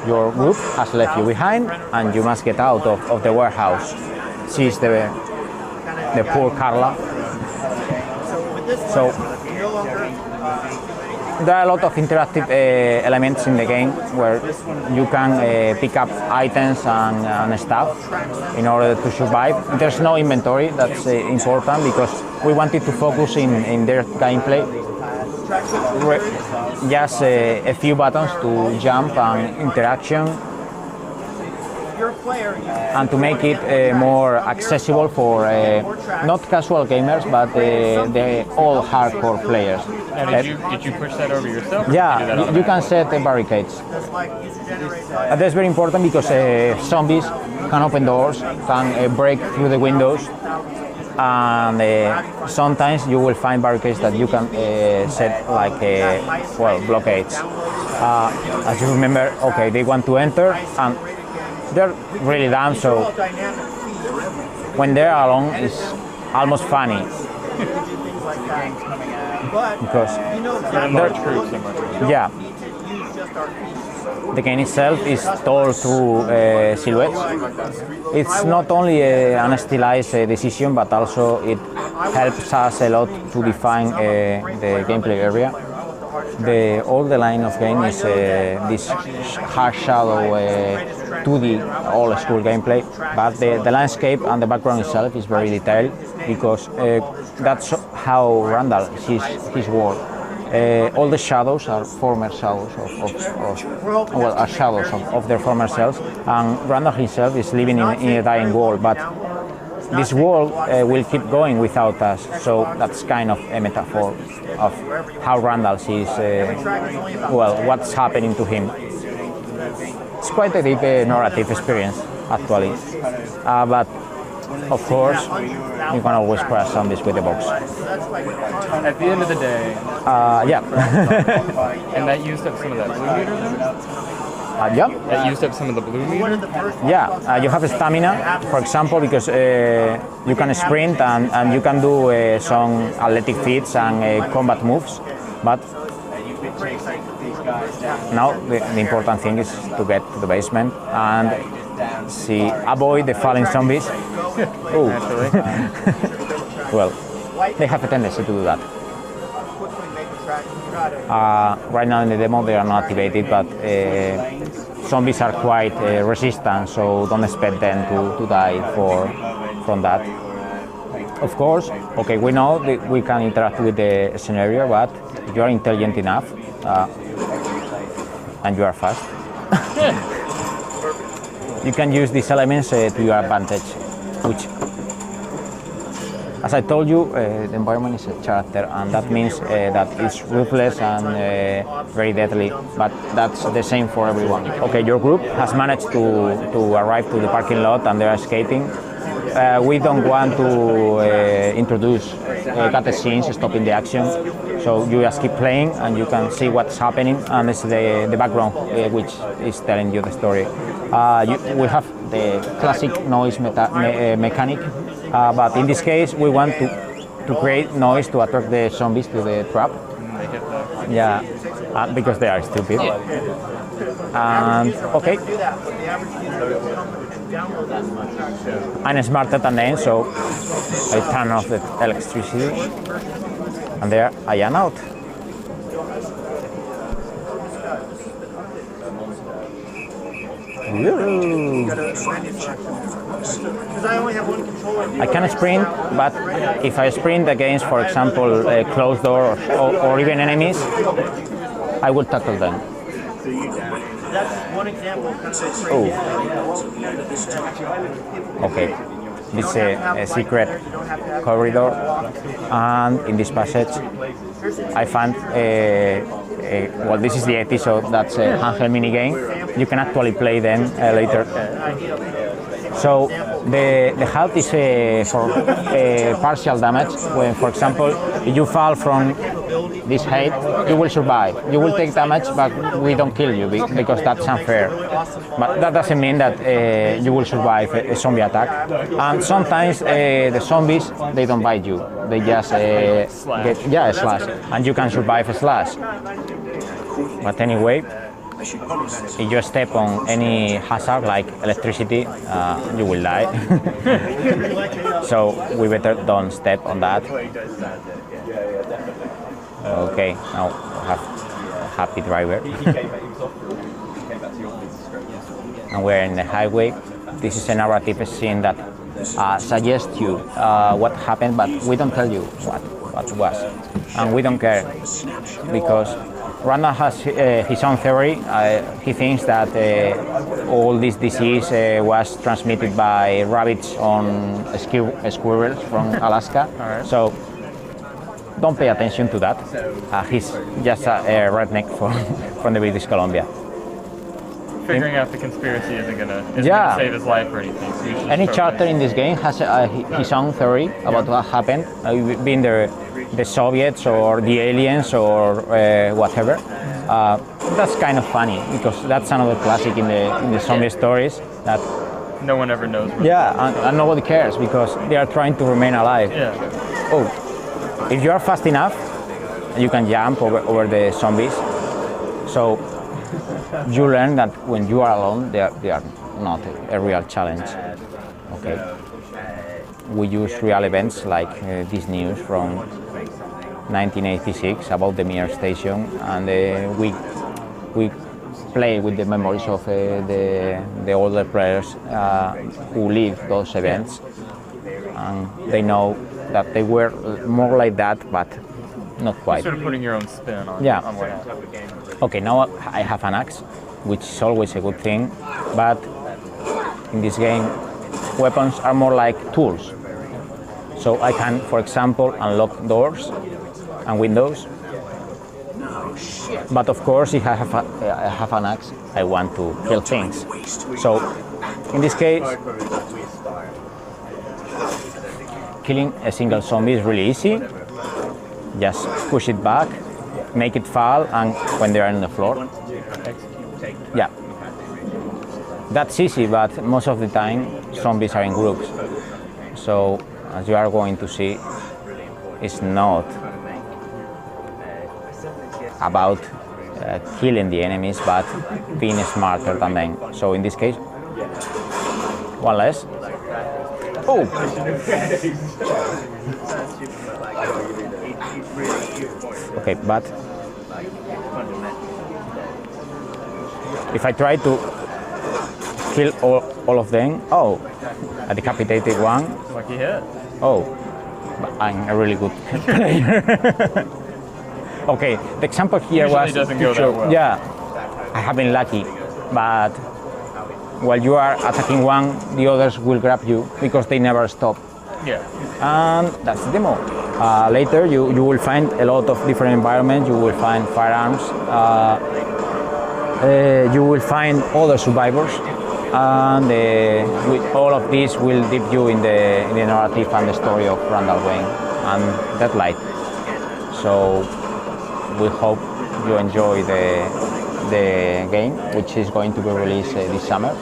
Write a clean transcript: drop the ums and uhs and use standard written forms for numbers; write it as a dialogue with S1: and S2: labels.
S1: your group has left you behind, and you must get out of the warehouse. She's the poor Carla. So there are a lot of interactive elements in the game where you can pick up items and stuff in order to survive. There's no inventory, that's important because we wanted to focus in their gameplay. Just a few buttons to jump and interaction, and to make it more accessible for not casual gamers, but the all hardcore players.
S2: Did you push that over yourself?
S1: Yeah, you can set barricades. That's very important because zombies can open doors, can break through the windows, and sometimes you will find barricades that you can set like blockades. As you remember, okay, they want to enter and they're really dumb, so when they're alone it's almost funny because yeah, the game itself is told through silhouettes. It's not only an stylized decision, but also it helps us a lot to define the gameplay area. All the line of game is this hard shadow 2D old school gameplay, but the landscape and the background itself is very detailed because that's how Randall sees his world. All the shadows are former shadows of their former selves, and Randall himself is living in a dying world, but this world will keep going without us, so that's kind of a metaphor of how Randall sees what's happening to him. It's quite a deep narrative experience, actually, but of course you can always crush zombies with the box.
S2: At the end of the day,
S1: yeah.
S2: And that used up some of that blue meter then?
S1: Yeah.
S2: That used up some of the blue meter?
S1: Yeah, you have stamina, for example, because you can sprint and you can do some athletic feats and combat moves, but now the important thing is to get to the basement and avoid the falling zombies. Oh. Well, they have a tendency to do that. Right now in the demo they are not activated, but zombies are quite resistant, so don't expect them to die from that. Of course, okay, we know that we can interact with the scenario, but if you are intelligent enough and you are fast, you can use these elements to your advantage, which, as I told you, the environment is a character, and that means that it's ruthless and very deadly, but that's the same for everyone. Okay, your group has managed to arrive to the parking lot and they're escaping. We don't want to introduce cutscenes stopping the action, so you just keep playing and you can see what's happening, and it's the background which is telling you the story. We have the classic noise mechanic, but in this case we want to create noise to attract the zombies to the trap. Yeah, because they are stupid. And okay, I'm smarter than them, so I turn off the electricity, and there I am out. I can sprint, but if I sprint against, for example, a closed door or even enemies, I will tackle them. Oh. Okay. This is a secret corridor, and in this passage I found well, this is the 80, so that's a handheld mini game. You can actually play them later. So the health is for partial damage. When, for example, if you fall from this height, you will survive. You will take damage, but we don't kill you because that's unfair. But that doesn't mean that you will survive a zombie attack. And sometimes the zombies, they don't bite you. They just a slash, and you can survive a slash. But anyway, if you step on any hazard like electricity, you will die. So we better don't step on that. Okay, now we have a happy driver. And we're in the highway. This is a narrative scene that suggests you what happened, but we don't tell you what was. And we don't care, because Randall has his own theory. He thinks that all this disease was transmitted by rabbits on squirrels from Alaska.
S2: Right.
S1: So don't pay attention to that. He's just a redneck from the British Columbia.
S2: Figuring out the conspiracy isn't gonna save his life or anything. So
S1: any character in this game has his own theory about what happened, being the Soviets or the aliens or whatever. That's kind of funny, because that's another classic in the zombie stories that
S2: no one ever knows.
S1: And nobody cares, because they are trying to remain alive.
S2: Yeah.
S1: Oh, if you are fast enough, you can jump over the zombies. So you learn that when you are alone, they are not a real challenge. Okay. We use real events like this news from 1986 about the Mir station, and we play with the memories of the older players who lived those events, and they know that they were more like that, but not quite.
S2: Sort of putting your own spin on what happened.
S1: Okay, now I have an axe, which is always a good thing, but in this game, weapons are more like tools. So I can, for example, unlock doors and windows. But of course, if I have an axe, I want to kill things. So in this case, killing a single zombie is really easy. Just push it back, make it fall, and when they are on the floor. Yeah. That's easy, but most of the time, zombies are in groups. So, as you are going to see, it's not about killing the enemies, but being smarter than them. So in this case, one less. Oh! Okay, but if I try to kill all of them, oh, a decapitated one.
S2: Lucky hit.
S1: Oh, but I'm a really good player. Okay, the example here
S2: Usually doesn't go that well.
S1: Yeah, I have been lucky, but while you are attacking one, the others will grab you because they never stop.
S2: Yeah.
S1: And that's the demo. Later, you will find a lot of different environments. You will find firearms. You will find other survivors, and with all of this will dip you in the narrative and the story of Randall Wayne and Deadlight. So we hope you enjoy the game, which is going to be released this summer.